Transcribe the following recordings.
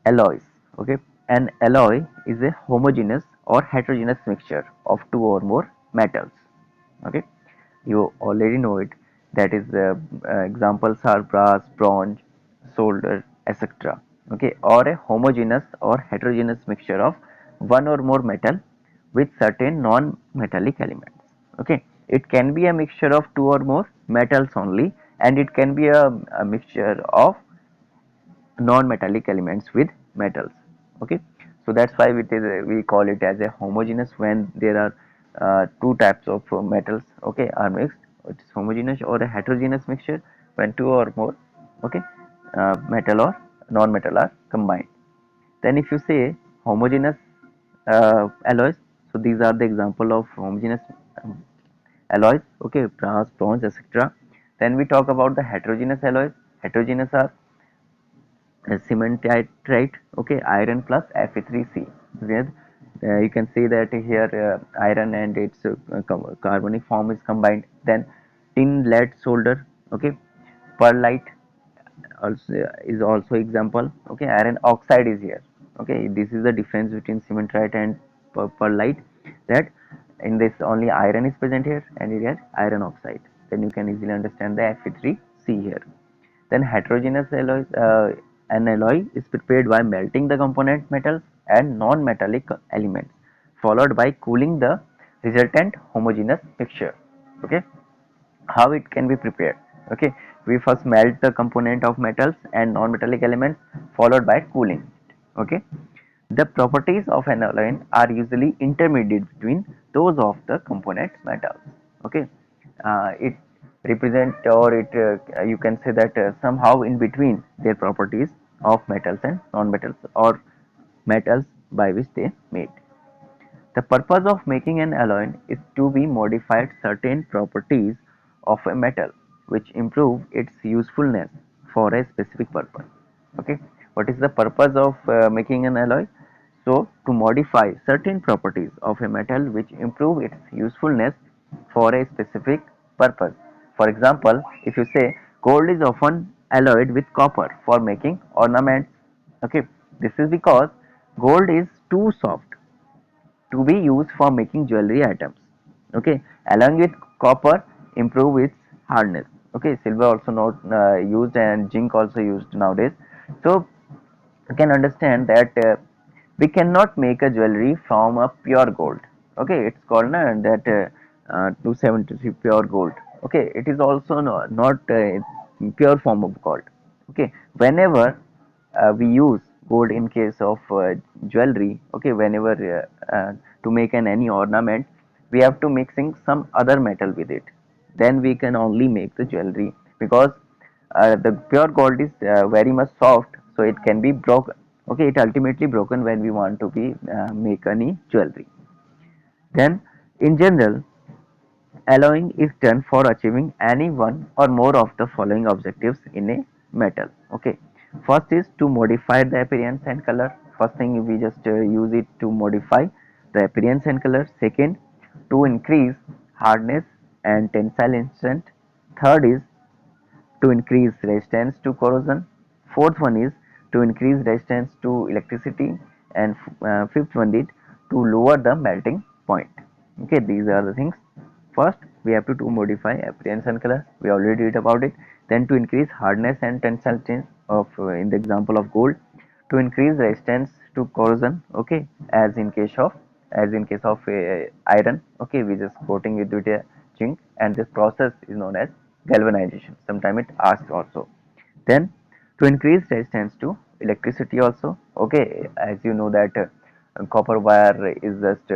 Alloys. Okay, an alloy is a homogeneous or heterogeneous mixture of two or more metals. Okay, you already know it. That is, examples are brass, bronze, solder, etc. Okay, or a homogeneous or heterogeneous mixture of one or more metal with certain non-metallic elements. Okay, it can be a mixture of two or more metals only, and it can be a mixture of non-metallic elements with metals. Okay, so that's why we call it as a homogeneous when there are two types of metals, okay, are mixed. It's homogeneous, or a heterogeneous mixture when two or more, okay, metal or non-metal are combined. Then if you say homogeneous alloys, so these are the example of homogeneous um, alloys, okay, brass, bronze, etc. Then we talk about the heterogeneous alloys. Heterogeneous are cementite, okay, iron plus Fe3C, where you can see that here iron and its carbonic form is combined. Then tin, lead, solder, okay, perlite also is also example, okay, iron oxide is here. Okay, this is the difference between cementite and perlite, that in this only iron is present here and it has iron oxide. Then you can easily understand the Fe3C here. Then heterogeneous alloys, an alloy is prepared by melting the component metals and non-metallic elements, followed by cooling the resultant homogeneous mixture. Okay, how it can be prepared? Okay, we first melt the component of metals and non-metallic elements, followed by cooling. Okay, the properties of an alloy are usually intermediate between those of the component metals. Okay, it represent, or it you can say that somehow in between their properties of metals and non-metals, or metals by which they made. The purpose of making an alloy is to be modified certain properties of a metal which improve its usefulness for a specific purpose. Okay, what is the purpose of making an alloy? So, to modify certain properties of a metal which improve its usefulness for a specific purpose. For example, if you say gold is often alloyed with copper for making ornaments, okay, this is because gold is too soft to be used for making jewelry items. Okay, along with copper, improve its hardness. Okay, silver also not used, and zinc also used nowadays. So you can understand that we cannot make a jewelry from a pure gold. Okay, it's called that 273 pure gold. Okay, it is also not pure form of gold. Okay, whenever we use gold in case of jewelry, okay, whenever to make an any ornament, we have to mixing some other metal with it, then we can only make the jewelry, because the pure gold is very much soft, so it can be broken. Okay, it ultimately broken when we want to be make any jewelry. Then in general, alloying is done for achieving any one or more of the following objectives in a metal. Okay, first is to modify the appearance and color. First thing, we just use it to modify the appearance and color. Second, to increase hardness and tensile strength. Third is to increase resistance to corrosion. Fourth one is to increase resistance to electricity, and fifth one is to lower the melting point. Okay, these are the things. First, we have to modify appearance and color. We already read about it. Then to increase hardness and tensile strength of in the example of gold. To increase resistance to corrosion. Okay, as in case of iron. Okay, we just coating it with a zinc, and this process is known as galvanization. Sometimes it asks also. Then to increase resistance to electricity also. Okay, as you know that copper wire is just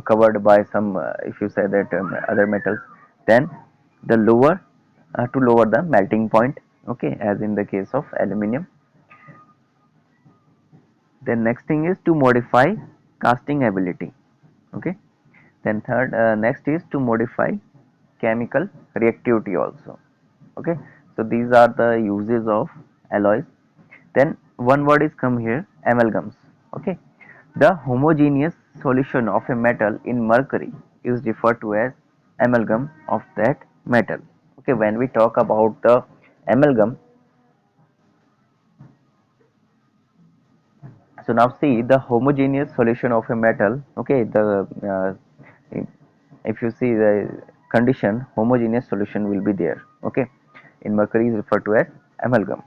covered by some if you say that other metals. Then the lower to lower the melting point, okay, as in the case of aluminium. Then next thing is to modify casting ability. Okay, then third next is to modify chemical reactivity also. Okay, so these are the uses of alloys. Then one word is come here, amalgams. Okay, the homogeneous solution of a metal in mercury is referred to as amalgam of that metal. Okay, when we talk about the amalgam, So now see the homogeneous solution of a metal. Okay, the if you see the condition, homogeneous solution will be there. Okay, in mercury is referred to as amalgam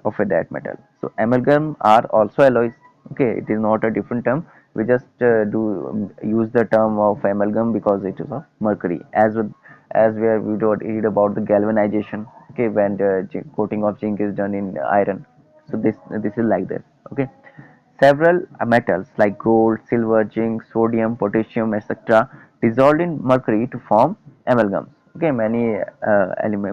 of a that metal. So amalgam are also alloys. Okay, it is not a different term. We just do use the term of amalgam because it is of mercury, as where we do read about the galvanization. Okay, when the coating of zinc is done in iron. So this is like this. Okay, several metals like gold, silver, zinc, sodium, potassium, etc. dissolved in mercury to form amalgams. Okay, many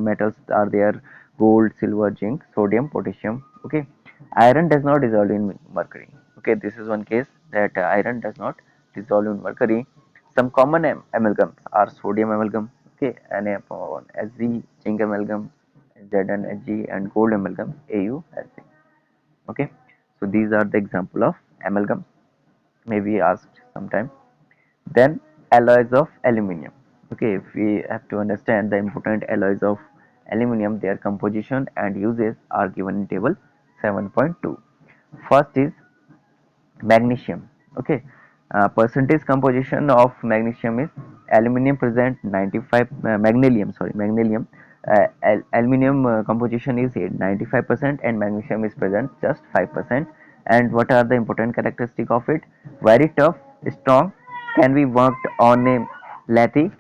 metals are there: gold, silver, zinc, sodium, potassium. Okay, iron does not dissolve in mercury. Okay, this is one case that iron does not dissolve in mercury. Some common amalgams are sodium amalgam. Okay, Na Hg, zinc amalgam, Zn and gold amalgam, AuHg. Okay, so these are the example of amalgam, may be asked sometime. Then alloys of aluminium. Okay, if we have to understand the important alloys of aluminium, their composition and uses are given in table 7.2. First is magnesium. Okay, percentage composition of magnesium is aluminum present 95, magnesium, aluminum composition is 95% and magnesium is present just 5%. And what are the important characteristic of it? Very tough, strong, can be worked on a lathe,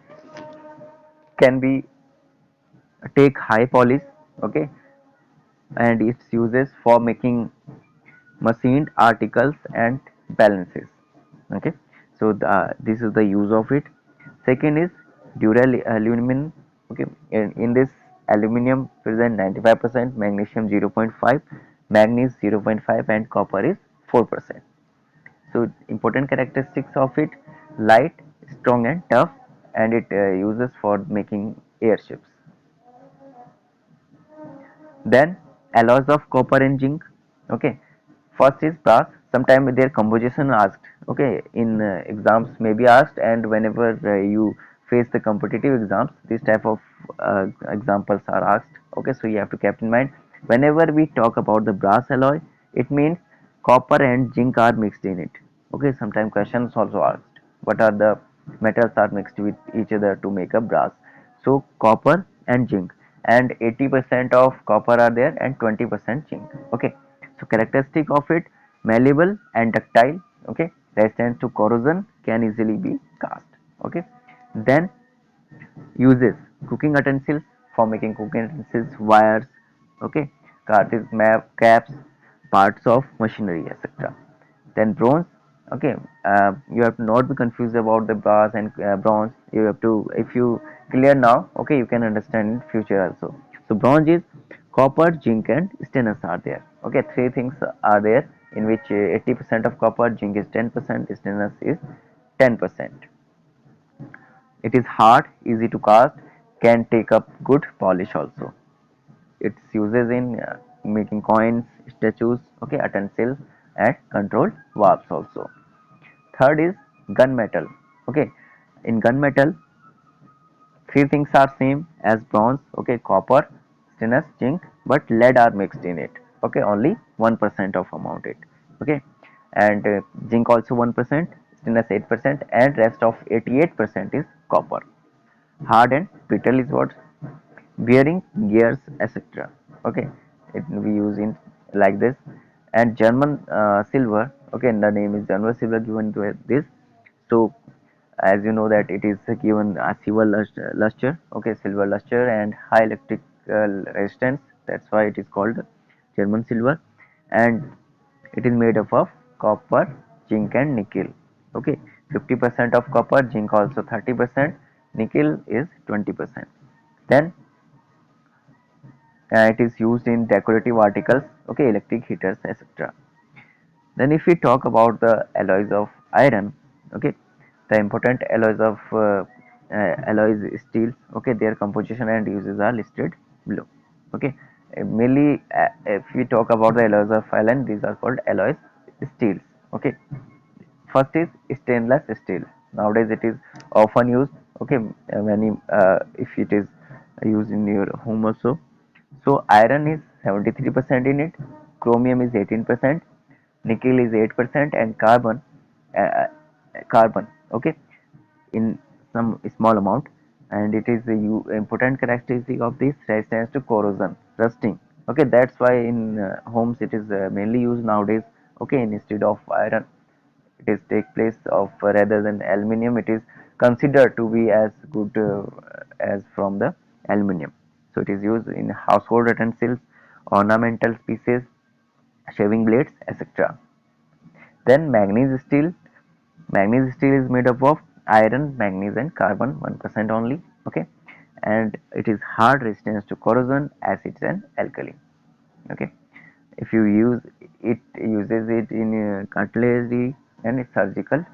can be take high polish. Okay, and its uses for making machined articles and balances. Okay, so this is the use of it. Second is dural aluminum. Okay, in this aluminum present 95%, magnesium 0.5, manganese 0.5 and copper is 4%. So important characteristics of it: light, strong and tough, and it uses for making airships. Then alloys of copper and zinc. Okay, first is brass. Sometimes their composition asked. Okay, in exams may be asked, and whenever you face the competitive exams, this type of examples are asked. Okay, so you have to keep in mind whenever we talk about the brass alloy, it means copper and zinc are mixed in it. Okay, sometimes questions also asked what are the metals are mixed with each other to make a brass. So copper and zinc, and 80% of copper are there and 20% zinc. Okay, so characteristic of it: malleable and ductile. Okay, resistant to corrosion, can easily be cast. Okay, then uses: cooking utensils, for making cooking utensils, wires. Okay, cartridge map caps, parts of machinery, etc. Then bronze. Okay, you have to not be confused about the brass and bronze. You have to, if you clear now, okay, you can understand in future also. So bronze is copper, zinc and stainless are there. Okay, three things are there, in which 80% of copper, zinc is 10%, stainless is 10%. It is hard, easy to cast, can take up good polish also. Its uses in making coins, statues, okay, utensils and control valves also. Third is gunmetal. Okay, in gunmetal, three things are same as bronze. Okay, copper, stainless, zinc, but lead are mixed in it. Okay, only 1% of amount it. Okay, and zinc also 1%, stainless 8%, and rest of 88% is copper. Hard and brittle is what? Bearing, gears, etc. Okay, it we use in like this. And German silver. Okay, the name is German silver given to this. So as you know that it is given a silver luster. Okay, silver luster and high electrical resistance, that's why it is called German silver. And it is made up of copper, zinc and nickel. Okay, 50% of copper, zinc also 30%, nickel is 20%. Then it is used in decorative articles. Okay, electric heaters, etc. Then if we talk about the alloys of iron, okay, the important alloys of alloys steels, okay, their composition and uses are listed below. Okay, mainly if we talk about the alloys of iron, these are called alloys steels. Okay, first is stainless steel. Nowadays it is often used. Okay, many if it is used in your home also. So iron is 73% in it, chromium is 18%, nickel is 8%, and carbon, okay, in some small amount. And it is a important characteristic of this resistance to corrosion, rusting. Okay, that's why in homes it is mainly used nowadays. Okay, instead of iron, it is take place of rather than aluminium. It is considered to be as good as from the aluminium. So it is used in household utensils, ornamental pieces, shaving blades, etc. Then manganese steel. Manganese steel is made up of iron, manganese, and carbon 1% only. Okay, and it is hard, resistance to corrosion, acids, and alkali. Okay, if you use it, uses it in cutlery and surgical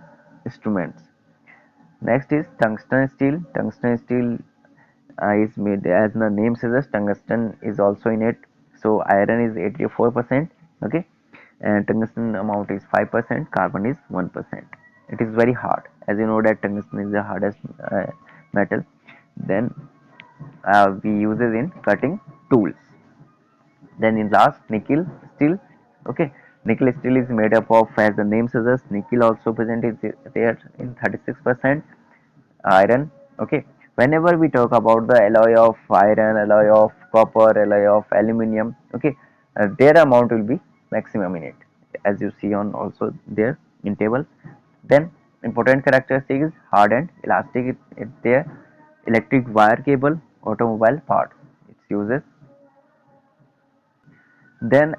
instruments. Next is tungsten steel. Tungsten steel is made, as the name suggests, tungsten is also in it. So iron is 84%, okay, and tungsten amount is 5%, carbon is 1%. It is very hard, as you know that tungsten is the hardest metal. Then we use it in cutting tools. Then in last, nickel steel. Okay, nickel steel is made up of, as the name suggests, nickel also present is there in 36%, iron. Okay, whenever we talk about the alloy of iron, alloy of copper, alloy of aluminium, okay, their amount will be maximum in it, as you see on also there in tables. Then important characteristic is hard and elastic. It there. Electric wire cable, automobile part, its uses. Then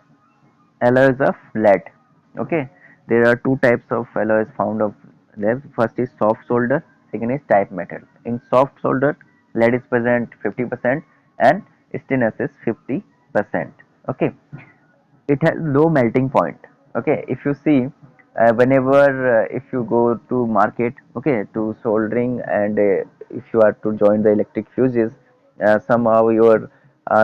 alloys of lead. Okay, there are two types of alloys found of lead. First is soft solder, second is type metal. In soft solder, lead is present 50% and stainless is 50%. Okay, it has low melting point. Okay, if you see, whenever if you go to market, okay, to soldering, and if you are to join the electric fuses, somehow your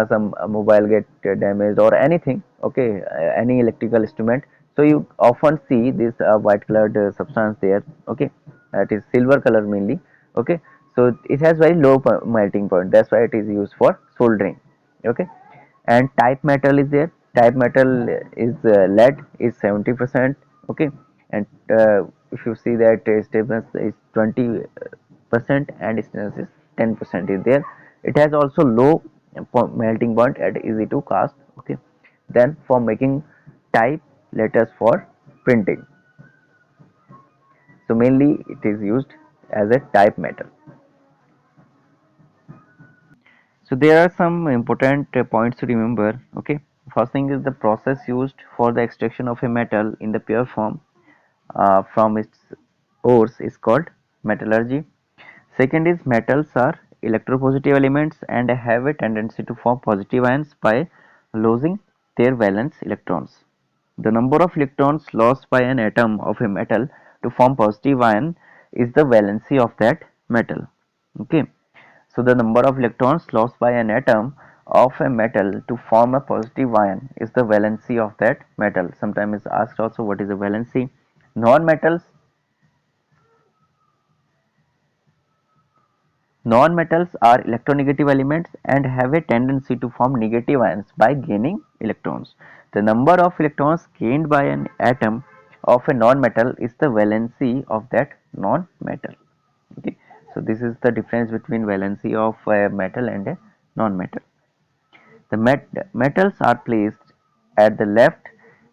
some mobile get damaged or anything, okay, any electrical instrument, so you often see this white colored substance there. Okay, it is silver color mainly. Okay, so it has very low melting point, that's why it is used for soldering. Okay, and type metal is there. Type metal is lead is 70%. Okay, and if you see that stiffness is 20% and stiffness is 10% is there. It has also low melting point and easy to cast. Okay, then for making type letters for printing, so mainly it is used as a type metal. So there are some important points to remember. Okay, first thing is the process used for the extraction of a metal in the pure form from its ores is called metallurgy. Second is metals are electropositive elements and have a tendency to form positive ions by losing their valence electrons. The number of electrons lost by an atom of a metal to form positive ion is the valency of that metal. Okay, so the number of electrons lost by an atom of a metal to form a positive ion is the valency of that metal. Sometimes it's asked also what is the valency. Non-metals Non-metals are electronegative elements and have a tendency to form negative ions by gaining electrons. The number of electrons gained by an atom of a non-metal is the valency of that non-metal. Okay, so this is the difference between valency of a metal and a non-metal. The metals are placed at the left,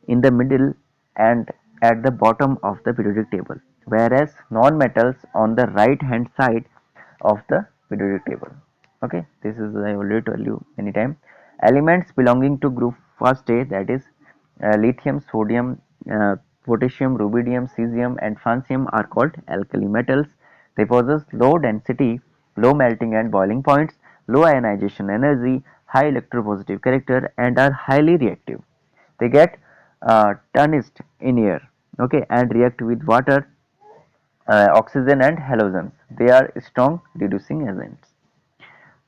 in the middle, and at the bottom of the periodic table, whereas non-metals on the right hand side of the periodic table. Okay, this is I already told you anytime. Elements belonging to group first A, that is lithium, sodium, potassium, rubidium, cesium, and francium, are called alkali metals. They possess low density, low melting and boiling points, low ionization energy, high electropositive character, and are highly reactive. They get tarnished in air, okay, and react with water, oxygen, and halogens. They are strong reducing agents.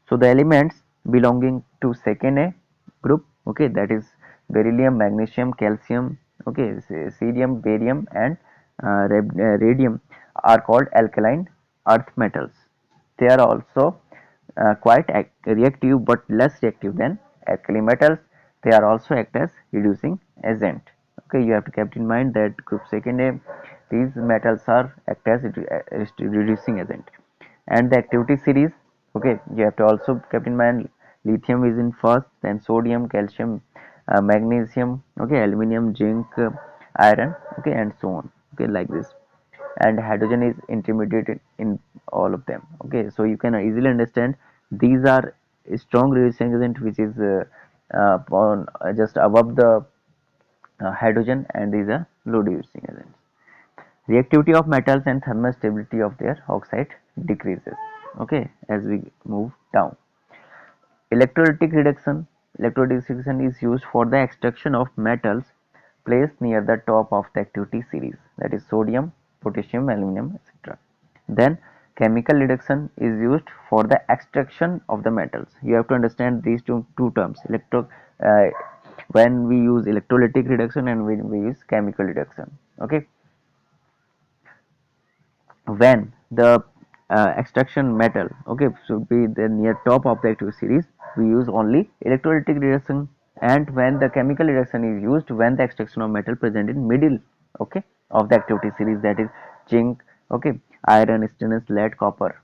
So the elements belonging to second A group, okay, that is beryllium, magnesium, calcium, okay, cerium, barium, and radium, are called alkaline earth metals. They are also quite reactive but less reactive than alkali metals. They are also act as reducing agent. Okay, you have to keep in mind that group second A, these metals are act as reducing agent. And the activity series, okay, you have to also keep in mind lithium is in first, then sodium, calcium, magnesium, okay, aluminum, zinc, iron, okay, and so on, okay, like this. And hydrogen is intermediate in all of them, okay. So you can easily understand these are strong reducing agent which is just above the hydrogen, and these are low reducing agents. Reactivity of metals and thermal stability of their oxide decreases, okay, as we move down. Electrolytic reduction. Electrolytic reduction is used for the extraction of metals placed near the top of the activity series, that is sodium, potassium, aluminum, etc. Then chemical reduction is used for the extraction of the metals. You have to understand these two terms. Uh, when we use electrolytic reduction and when we use chemical reduction. Okay, when the extraction metal, okay, should be the near top of the active series, we use only electrolytic reduction. And when the chemical reduction is used when the extraction of metal present in middle, okay, of the activity series, that is zinc, okay, iron, stainless, lead, copper.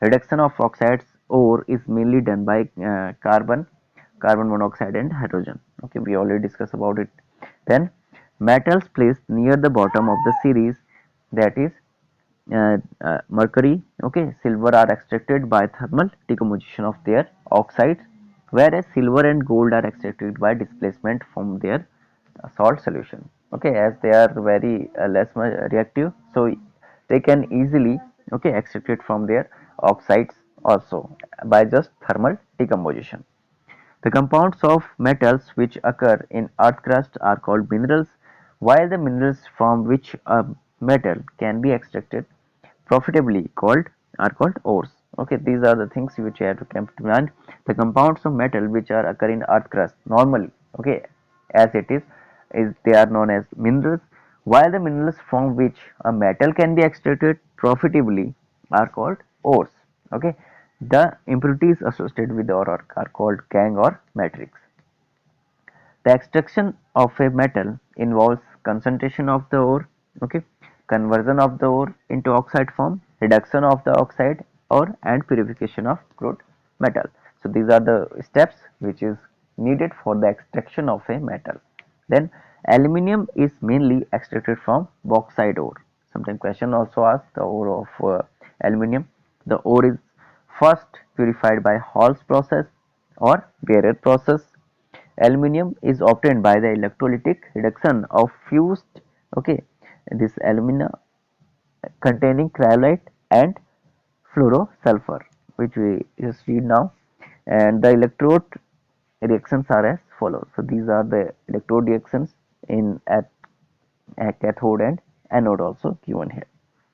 Reduction of oxides ore is mainly done by carbon monoxide and hydrogen, okay, we already discussed about it. Then metals placed near the bottom of the series, that is mercury, okay, silver, are extracted by thermal decomposition of their oxides, whereas silver and gold are extracted by displacement from their salt solution. Okay, as they are very less reactive, so they can easily, okay, extract it from their oxides also by just thermal decomposition. The compounds of metals which occur in earth crust are called minerals, while the minerals from which a metal can be extracted profitably called ores. Okay, these are the things which you have to keep in mind. The compounds of metal which are occur in earth crust normally, okay, as it is they are known as minerals, while the minerals from which a metal can be extracted profitably are called ores. Okay, the impurities associated with the ore are called gangue or matrix. The extraction of a metal involves concentration of the ore, okay, conversion of the ore into oxide form, reduction of the oxide ore, and purification of crude metal. So these are the steps which is needed for the extraction of a metal. Then aluminium is mainly extracted from bauxite ore. Sometimes question also asked the ore of aluminium. The ore is first purified by Hall's process or Berer process. Aluminium is obtained by the electrolytic reduction of fused, okay, this alumina containing cryolite and fluorosulfur, which we just read now. And the electrode reactions are as follows. So these are the electrode reactions in at cathode and anode also given here.